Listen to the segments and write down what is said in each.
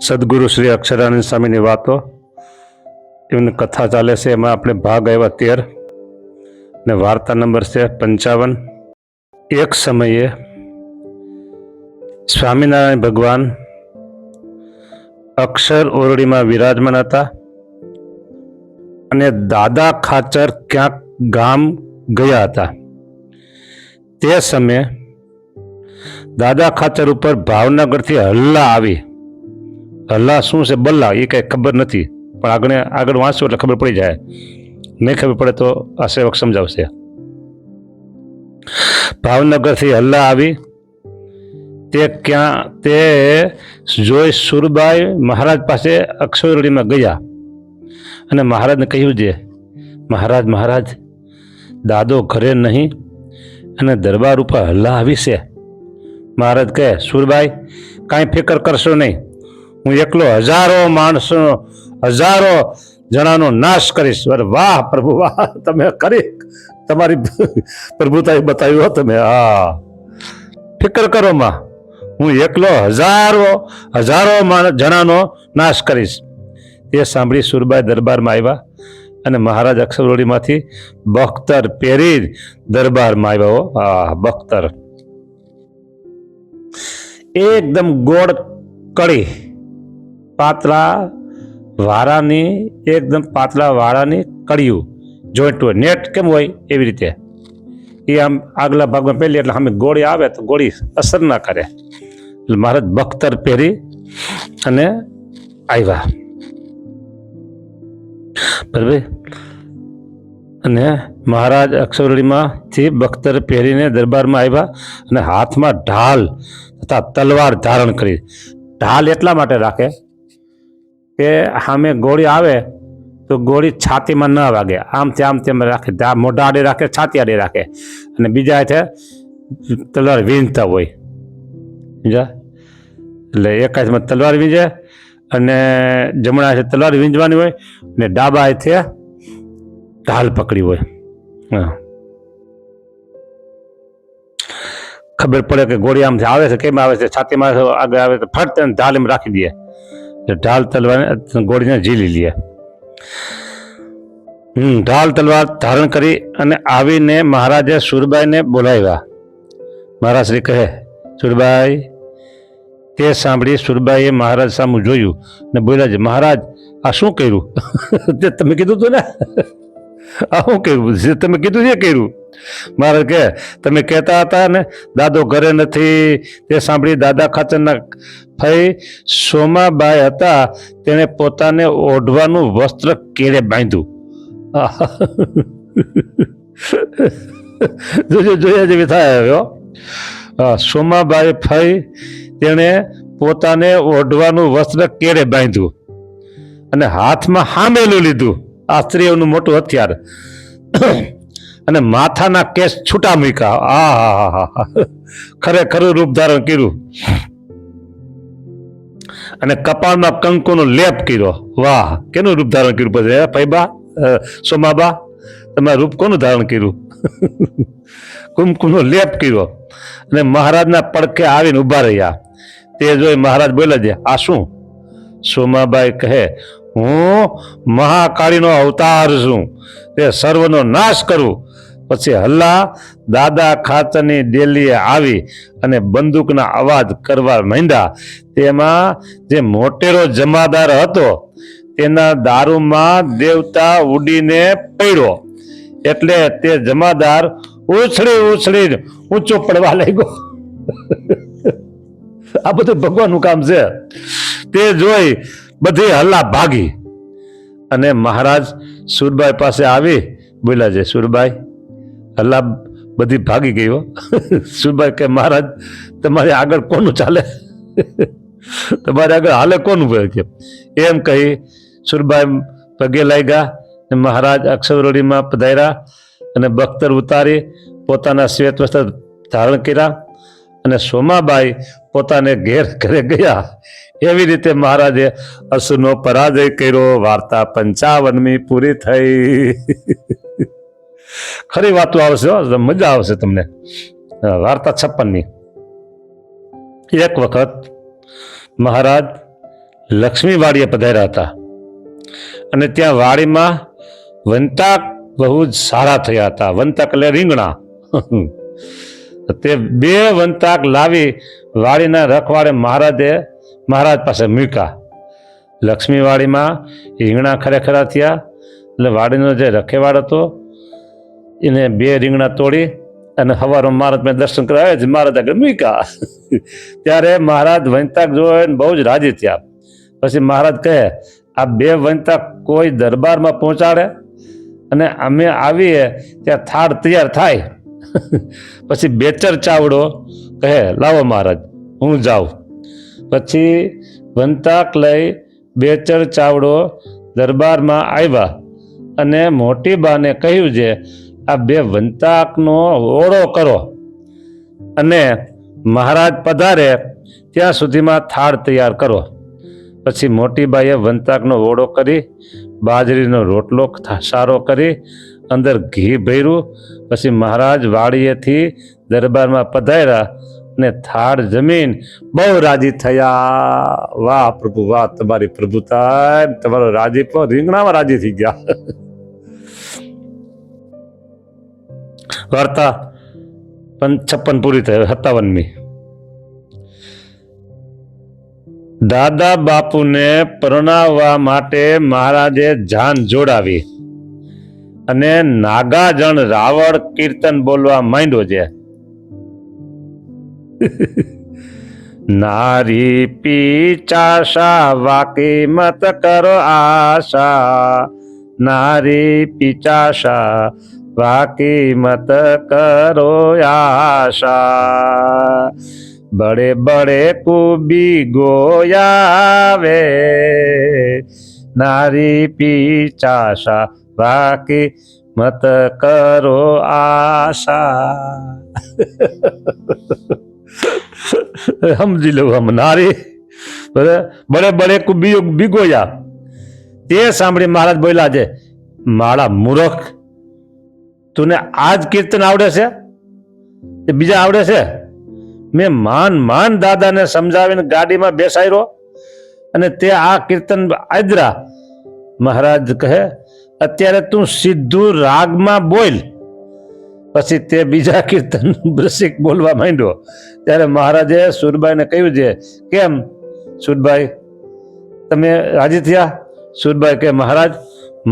સદગુરુ શ્રી અક્ષરાનંદ સ્વામીની વાતો, એમની કથા ચાલે છે. એમાં આપણે ભાગ આવ્યા 13 ને વાર્તા નંબર છે 55. એક સમયે સ્વામિનારાયણ ભગવાન અક્ષર ઓરડીમાં વિરાજમાન હતા અને દાદા ખાચર ક્યાંક ગામ ગયા હતા. તે સમયે દાદા ખાચર ઉપર ભાવનગરથી હલ્લા આવી. હલ્લા શું છે? બલ્લા, એ કંઈ ખબર નથી, પણ આગળ વાંચો એટલે ખબર પડી જાય. નહીં ખબર પડે તો આ સેવક સમજાવશે. ભાવનગરથી હલ્લા આવી. તે જોઈ સુરબાઈ મહારાજ પાસે અક્ષરડીમાં ગયા અને મહારાજને કહ્યું છે, મહારાજ દાદો ઘરે નહીં અને દરબાર ઉપર હલ્લા આવી છે. મહારાજ કહે, સુરબાઈ કાંઈ ફિકર કરશો નહીં, હું એકલો હજારો જણાનો નાશ કરીશ. અરે વાહ પ્રભુ વાહ, તમે કરી તમારી પ્રભુતા બતાવ્યું હો તમે. હા, ફિકર કરો માં, હું એકલો હજારો જણાનો નાશ કરીશ. એ સાંભળી સુરબાઈ દરબારમાં આવ્યા અને મહારાજ અક્ષરવડીમાંથી બખ્તર પહેરી દરબારમાં આવ્યા. હા, બખ્તર એકદમ ગોળ કડી, પાતળા વાળાની કડિયું જોઈન્ટ હોય, નેટ કેમ હોય એવી રીતે. એ આમ આગલા ભાગમાં પહેલી એટલે સામે ગોળી આવે તો ગોળી અસર ના કરે. એટલે મહારાજ બખ્તર પહેરી અને આવ્યા. બરાબર. અને મહારાજ અક્ષરવડીમાંથી બખ્તર પહેરીને દરબારમાં આવ્યા અને હાથમાં ઢાલ તથા તલવાર ધારણ કરી. ઢાલ એટલા માટે રાખે કે સામે ગોળી આવે તો ગોળી છાતીમાં ન વાગે. આમ તેમ રાખે, મોઢા આડે રાખે, છાતી આડે રાખે. અને બીજા હાથે તલવાર વીંજતા હોય. સમજા? એટલે એક હાથમાં તલવાર વીંજે અને જમણા હાથે તલવાર વીંજવાની હોય અને ડાબા હાથે ઢાલ પકડી હોય. હા, ખબર પડે કે ગોળી આમ આવે છે, કેમ આવે છે, છાતીમાં આગળ આવે તો ફટ ઢાલ એમ રાખી દે. ઢાલ તલવાર ગોળીને ઝીલી લે. ઢાલ તલવાર ધારણ કરી અને આવીને મહારાજે સુરબાઈને બોલાવ્યા. મહારાજ શ્રી કહે, સુરબાઈ. તે સાંભળી સુરબાઈએ મહારાજ સામું જોયું ને બોલ્યા છે, મહારાજ આ શું કર્યું? તે તમે કીધું હતું ને, આ શું કર્યું? જે તમે કીધું એ કર્યું. મહારાજ કહે, તમે કહેતા હતા ને દાદો ઘરે નથી. તે સાંભળી દાદા ખાચરના ફઈ સોમાબાઈ હતા, તેણે પોતાને ઓઢવાનું વસ્ત્ર કેળે બાંધ્યું. જોયા જેવી થાય. સોમાબાઈ ફઈ તેણે પોતાને ઓઢવાનું વસ્ત્ર કેળે બાંધ્યું અને હાથમાં હામેલું લીધું, આ સ્ત્રીઓનું મોટું હથિયાર, અને માથાના કેસ છૂટા મૂક્યા. ખરેખરું રૂપ ધારણ કર્યું અને કપાળમાં કંકુનો લેપ કર્યો. વાહ, કેનું રૂપ ધારણ કર્યું? પછી ફઈબા, સોમાબા, તમારું રૂપ કોનું ધારણ કર્યું? કુમકુમનો લેપ કર્યો અને મહારાજના પડખે આવીને ઉભા રહ્યા. તે જોઈ મહારાજ બોલ્યા છે, આ શું? સોમાબાઈ કહે, હું મહાકાળીનો અવતાર છું, તે સર્વનો નાશ કરું. પછી હલ્લા દાદા ખાચરની ડેલીએ આવી અને બંદૂકના અવાજ કરવા માંડ્યા. તેમાં જે મોટેરો જમાદાર હતો તેના દારૂમાં દેવતા ઉડીને પડ્યો, એટલે તે જમાદાર ઉછળી ઊંચો પડવા લાગ્યો. આ બધું ભગવાનનું કામ છે. તે જોઈ બધી હલ્લા ભાગી અને મહારાજ સુરબાઈ પાસે આવી બોલ્યા છે, સુરબાઈ હલ્લા બધી ભાગી ગઈ. સુરબાઈ કે, મહારાજ તમારે આગળ કોનું ચાલે? તમારે આગળ હાલે કોનું? કે એમ કહી સુરબાઈ પગે લાગ્યા. મહારાજ અક્ષરવડીમાં પધાર્યા અને બખ્તર ઉતારી પોતાના શ્વેત વસ્ત્ર ધારણ કર્યા અને સોમાબાઈ પોતાને ઘરે ગયા. એવી રીતે મહારાજે અસુરનો પરાજય કર્યો. વાર્તા 55મી પૂરી થઈ. ખરી વાતો આવશે, મજા આવશે તમને. વાર્તા 56ની. એક વખત મહારાજ લક્ષ્મી વાડીએ પધાર્યા હતા અને ત્યાં વાડીમાં વંતાક બહુ જ સારા થયા હતા. વંતાક એટલે રીંગણા. તે 2 વંતાક લાવી વાડીના રખવાડે મહારાજ પાસે મૂક્યા. લક્ષ્મી વાડીમાં રીંગણા ખરેખરા થયા એટલે વાડીનો જે રખેવાડ હતો એને 2 રીંગણા તોડી અને સવારમાં મહારાજ મેં દર્શન કરાવે છે, મહારાજ આગળ મૂક્યા. ત્યારે મહારાજ વંતાક જોઈને બહુ જ રાજી થયા. પછી મહારાજ કહે, આ 2 વંતાક કોઈ દરબારમાં પહોંચાડે અને અમે આવીએ ત્યાં થાળ તૈયાર થાય. પછી બેચર ચાવડો કહે, લાવો મહારાજ હું જાઉં. પછી વંતાક લઈ બેચર ચાવડો દરબારમાં આવ્યા અને મોટી બાને કહ્યું છે, આ 2 વંતાકનો ઓળો કરો અને મહારાજ પધારે ત્યાં સુધીમાં થાળ તૈયાર કરો. પછી મોટી બાઈએ વંતાકનો ઓળો કરી બાજરીનો રોટલો સારો કરી અંદર ઘી ભર્યું. પછી મહારાજ વાડીએથી દરબારમાં પધાર્યા અને થાળ જમીન બહુ રાજી થયા. વાહ પ્રભુ વાહ, તમારી પ્રભુતા, તમારો રાજીપો રીંગણામાં રાજી થઈ ગયા. વાર્તા 56 પૂરી થઈ. 57મી. દાદા બાપુને પરણાવવા માટે મહારાજે જાન જોડાવી અને નાગાજણ રાવણ કીર્તન બોલવા માંડ્યો છે. નારી પીચાશા વાકી મત કરો આશા, નારી પીચાશા વાકી મત કરો આશા, બડે બડે કુબી ગોયાવે, નારી પીચાશા વાકી મત કરો આશા. સમજી લો, હમ નારી બડે બડે કુબી બિગોયા. તે સાંભળી મહારાજ બોલ્યા છે, મારા મૂર્ખ, તુને આજ કીર્તન આવડે છે? એ બીજા આવડે છે? મેં માન દાદાને સમજાવીને ગાડીમાં બેસાડ્યો અને તે આ કીર્તન આદરા. મહારાજ કહે, અત્યારે તું સીધું રાગમાં બોલ. પછી તે બીજા કીર્તન રસિક બોલવા માંડ્યો. ત્યારે મહારાજે સુરબાઈને કહ્યું છે, કેમ સુરબાઈ તમે રાજી થયા? સુરબાઈ કે, મહારાજ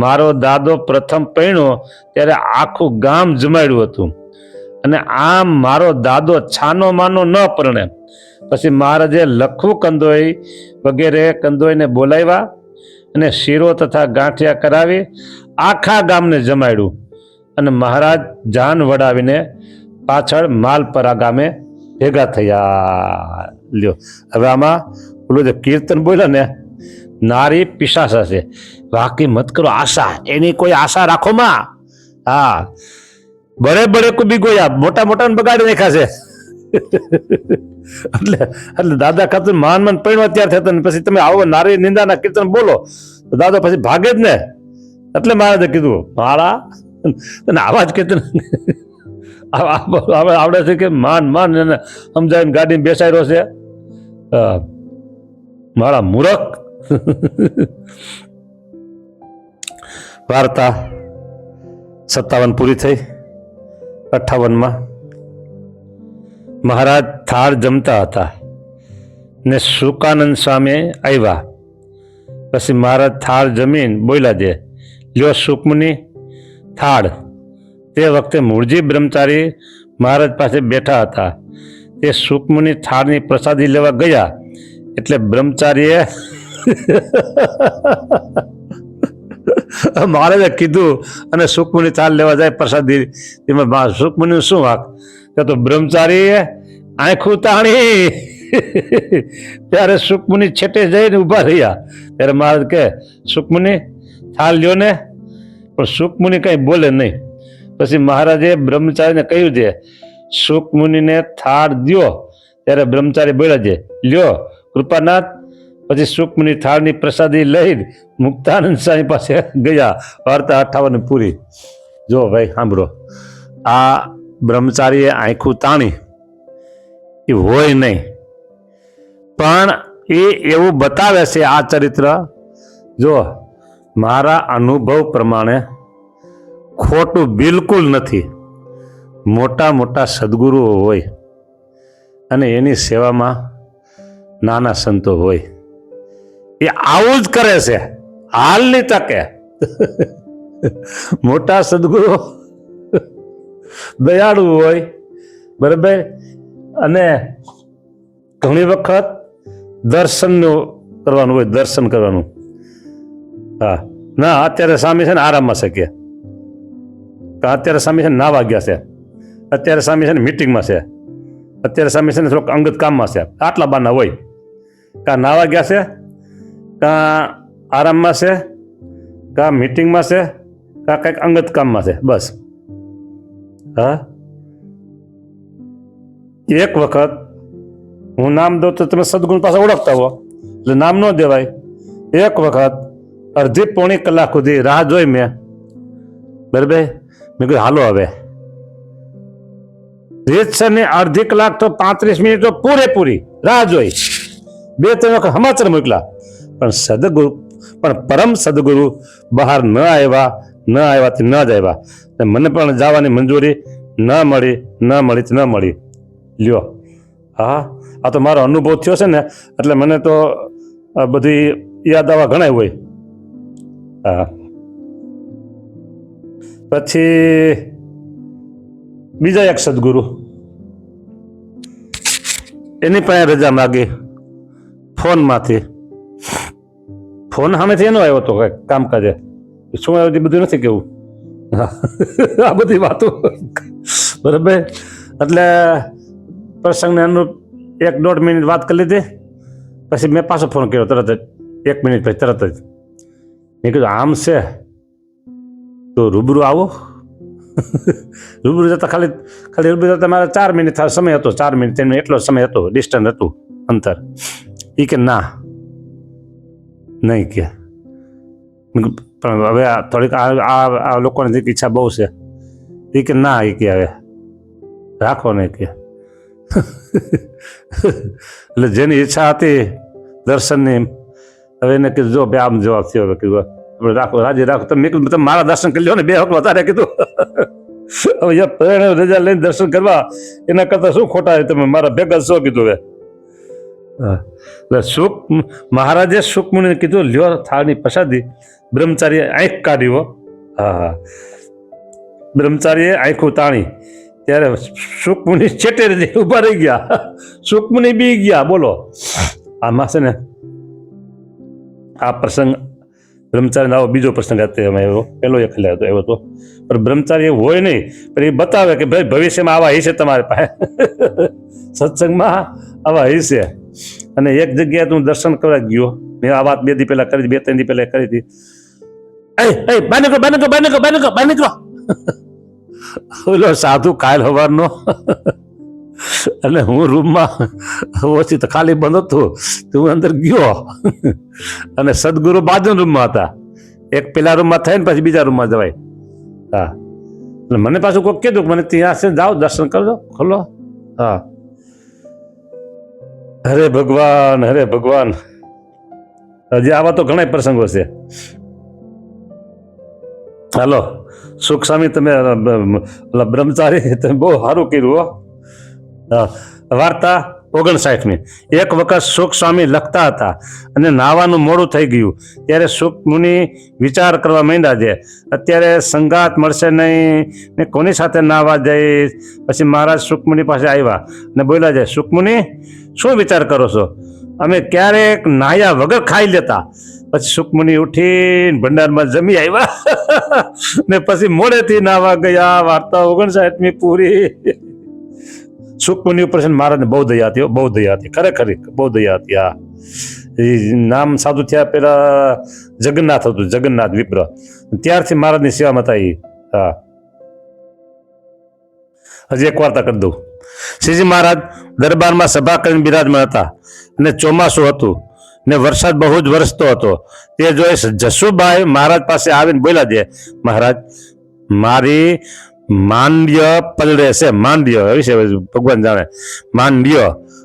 મારો દાદો પ્રથમ પૈણ્યો ત્યારે આખું ગામ જમાડ્યું હતું અને આમ મારો દાદો છાનો માનો ન પરણે. પછી મહારાજે લખવું કંદોઈ વગેરે કંદોઈને બોલાવ્યા અને શીરો તથા ગાંઠિયા કરાવી આખા ગામને જમાડ્યું અને મહારાજ જાન વડાવીને પાછળ માલપરા ગામે ભેગા થયા. લ્યો, હવે આમાં પેલું જે કીર્તન બોલ્યા ને, નારી પિશાચા છે, વાકી મત કરો આશા, એની કોઈ આશા રાખો માં. હા, બડે બડે કુબી ગોયા, મોટા મોટા બગાડી નાખ્યા છે. એટલે દાદા ખાતું માન પૈણવા તૈયાર થતા ને પછી તમે આવો નારી નિંદાના કીર્તન બોલો તો દાદા પછી ભાગે જ ને. એટલે મહારાજે કીધું, મારા આવા જ કીર્તન આવડે છે કે માન એને સમજાવીને ગાડીમાં બેસાડ્યો છે. મારા મૂર્ખ. વાર્તા 57 પૂરી થઈ. 58માં મહારાજ થાળ જમતા હતા ને સુકાનંદ સ્વામી આવ્યા. પછી મહારાજ થાળ જમીન બોલ્યા છે, લ્યો સુકમુનિ થાળ. તે વખતે મૂળજી બ્રહ્મચારી મહારાજ પાસે બેઠા હતા. તે સુકમુનિ થાળની પ્રસાદી લેવા ગયા એટલે બ્રહ્મચારીએ મહારાજે કીધું અને સુકમુનિ થાળ લેવા જાય પ્રસાદી. એમાં સુકમુનિ શું વાક કે તો બ્રહ્મચારીએ આંખું તાણી. ત્યારે સુકમુનિ છેટે જઈને ઉભા રહ્યા. ત્યારે મહારાજ કે, સુકમુનિ થાળ લ્યો ને. પણ સુકમુનિ કઈ બોલે નહીં. પછી મહારાજે બ્રહ્મચારીને કહ્યું છે, સુકમુનિને થાળ દ્યો. ત્યારે બ્રહ્મચારી બોલ્યા છે, લ્યો કૃપાનાથ. પછી સુકમુનિ થાળની પ્રસાદી લઈ મુક્તાનંદ સ્વામી પાસે ગયા. વાર્તા 58 પૂરી. જો ભાઈ સાંભળો, આ બ્રહ્મચારીએ આંખું તાણી એ હોય નહીં, પણ એ એવું બતાવે છે આ ચરિત્ર, જો મારા અનુભવ પ્રમાણે ખોટું બિલકુલ નથી. મોટા મોટા સદગુરુઓ હોય અને એની સેવામાં નાના સંતો હોય, એ આવું જ કરે છે હાલની તકે. મોટા સદગુરુ દયાળુ હોય, બરાબર, અને ઘણી વખત દર્શનનું કરવાનું હોય, દર્શન કરવાનું. હા, ના અત્યારે સ્વામી છે ને આરામમાં છે, કે અત્યારે સ્વામી છે ને નાવા ગયા છે, અત્યારે સ્વામી છે ને મિટિંગમાં છે, અત્યારે સ્વામી છે ને થોડોક અંગત કામમાં છે. આટલા બાના હોય, કાં નાવા ગયા છે, કાં આરામમાં છે, કાં મિટિંગમાં છે, કાં કંઈક અંગત કામમાં છે, બસ. હા, એક વખત હું નામ દઉં તો તમે સદગુણ પાસે ઓળખતા હો એટલે નામ ન દેવાય. એક વખત અડધી પોણી કલાક સુધી રાહ જોઈ મેં, બરાબર. મેં કીધું હાલો હવે રીતસરની અડધી કલાક તો 35 મિનિટ તો પૂરેપૂરી રાહ જોઈ, 2-3 વખત સમાચાર મોકલા, પણ પરમ સદગુરુ બહાર ન આવ્યાથી ન જ આવ્યા. મને પણ જવાની મંજૂરી ન મળી. લ્યો, હા, આ તો મારો અનુભવ થયો છે ને, એટલે મને તો બધી યાદ આવવા ઘણા હોય. હા, પછી બીજા એક સદગુરુ, એની પાસે રજા માગી ફોનમાંથી. ફોન સામેથી એનો આવ્યો હતો કંઈક કામકાજે, શું આવ્યું બધું નથી કેવું. આ બધી વાતો, બરાબર. એટલે પ્રસંગને અનુરૂપ 1-1.5 મિનિટ વાત કરી લીધી. પછી મેં પાછો ફોન કર્યો તરત જ, 1 મિનિટ પછી તરત જ. મેં કીધું આમ છે તો રૂબરૂ આવો. રૂબરૂ જતા ખાલી રૂબરૂ જતા મારે 4 મિનિટ સમય હતો, 4 મિનિટ 3 મિનિટ એટલો સમય હતો, ડિસ્ટન્સ હતું, અંતર. એ કે ના નહીં કે, પણ હવે થોડીક આ લોકોની ઈચ્છા બહુ છે. એ કે ના, એ કે હવે રાખો ને કે. એટલે જેની ઈચ્છા હતી દર્શનની, હવે એને કીધું જો બે આમ જવાબ થયો, કીધું રાખો, રાજી રાખો. તમે તમે મારા દર્શન કરી લો ને, 2 વખત વધારે કીધું. હવે રજા લઈને દર્શન કરવા એના કરતા શું ખોટા તમે મારા ભેગા છો, કીધું. હવે એટલે મહારાજે સુખમુનિને કીધું લ્યો થાળની પ્રસાદી. બ્રહ્મચારીએ આંખ કાઢી. હા, બ્રહ્મચારીએ આંખું તાણી ત્યારે સુખમુનિ ચેટે ઉભા રહી ગયા. સુખમુનિ બી ગયા. બોલો, આમાં છે ને આ પ્રસંગ બ્રહ્મચારી આવો બીજો પ્રસંગ આવ્યો, પેલો એક હતો એવો તો. પણ બ્રહ્મચારી એવું હોય નહીં, પણ એ બતાવે કે ભાઈ ભવિષ્યમાં આવા હશે તમારી પાસે. સત્સંગમાં આવા હશે. અને એક જગ્યાએ તું દર્શન કરવા ગયો, મેં આ વાત 2 દી પહેલા કરી, 2-3 દી પહેલા કરી હતી. બહાર નીકળો. ઓલો સાધુ કાલ સવારનો, અને હું રૂમમાં ઓછી તો ખાલી બંધ હતું, તો હું અંદર ગયો, અને સદગુરુ બાજુ રૂમમાં હતા. એક પેલા રૂમમાં થાય ને પછી બીજા રૂમમાં જવાય. હા, એટલે મને પાછું કોઈ કીધું મને ત્યાં છે જાઓ દર્શન કરજો, ખોલો. હા, હરે ભગવાન, હરે ભગવાન. હજી આવા તો ઘણા પ્રસંગો છે. હાલો, સુખ સ્વામી તમે બ્રહ્મચારી તમે બહુ સારું કર્યું. વાર્તા 59મી. એક વખત સુખ સ્વામી લખતા હતા અને નાવાનું મોડું થઈ ગયું, ત્યારે સુખ મુનિ વિચાર કરવા માંડ્યા છે અત્યારે સંગાત મળશે નહીં ને કોની સાથે નાવા જઈશ. પછી મહારાજ સુખ મુનિ પાસે આવ્યા અને બોલ્યા છે, સુખ મુનિ શું વિચાર કરો છો? અમે ક્યારેક નાયા વગર ખાઈ લેતા. પછી સુખમુનિ ઉઠીને ભંડારમાં જમી આવ્યા ને પછી મોડેથી નાવા ગયા. વાર્તા 59મી પૂરી. સુખમુનિ ઉપર છે મહારાજને બહુ દયા હતી, બહુ દયા હતી, ખરેખર બહુ દયા હતી. હા, એ નામ સાધુ થયા પેલા જગન્નાથ હતું, જગન્નાથ વિપ્ર, ત્યારથી મહારાજની સેવામાં હતા એ. હા, હજી એક વાર્તા કરી દઉં. શ્રીજી મહારાજ દરબારમાં સભા કરીને બિરાજમાન હતા અને ચોમાસું હતું ને વરસાદ બહુ જ વરસતો હતો. તે જોઈ જસુબાઈ મહારાજ પાસે આવીને બોલ્યા છે, મહારાજ મારી માંડ્ય પલળે છે, માંડ્ય વિશે ભગવાન જાણે, માંડ્ય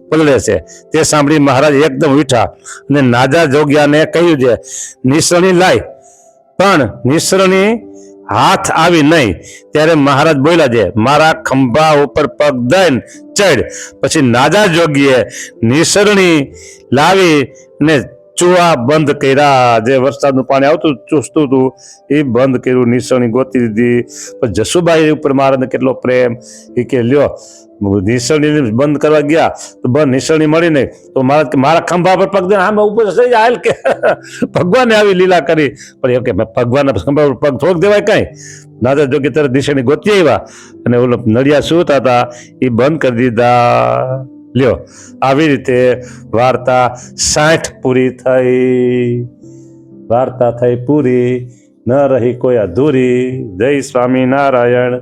પલળે છે. તે સાંભળી મહારાજ એકદમ ઉઠ્યા અને નાજા જોગ્યાને કહ્યું છે નિસરણી લાય, પણ નિસરણી હાથ આવી નહીં. ત્યારે મહારાજ બોલ્યા છે મારા ખંભા ઉપર પગ દઈને ચડ. પછી નાજા જોગીએ નિસરણી લાવી ને ચૂવા બંધ કર્યા. જે વરસાદનું પાણી આવતું ચૂસતું હતું એ બંધ કર્યું, નિસરણી ગોતી દીધી. પછી જસુબાઈ ઉપર મહારાજને કેટલો પ્રેમ, એ કે લ્યો નિસરણી બંધ કરવા ગયા તો બંધ નિસરણી મળી નહીં તો મહારાજ કે મારા ખંભા પર પગ દે આમ ઉપર થઈ જાય હાલ કે ભગવાને આવી લીલા કરી. પણ એ કે ભગવાનના ખંભા પર પગ થોડોક દેવાય કાંઈ. નાજા જોગી તરત નિસરણી ગોતી આવ્યા અને ઓલો નડિયા સુતા હતા એ બંધ કરી દીધા. લ્યો આવી રીતે વાર્તા 60 પૂરી થઈ. વાર્તા થઈ પૂરી, ન રહી કોઈ અધૂરી. જય સ્વામિનારાયણ.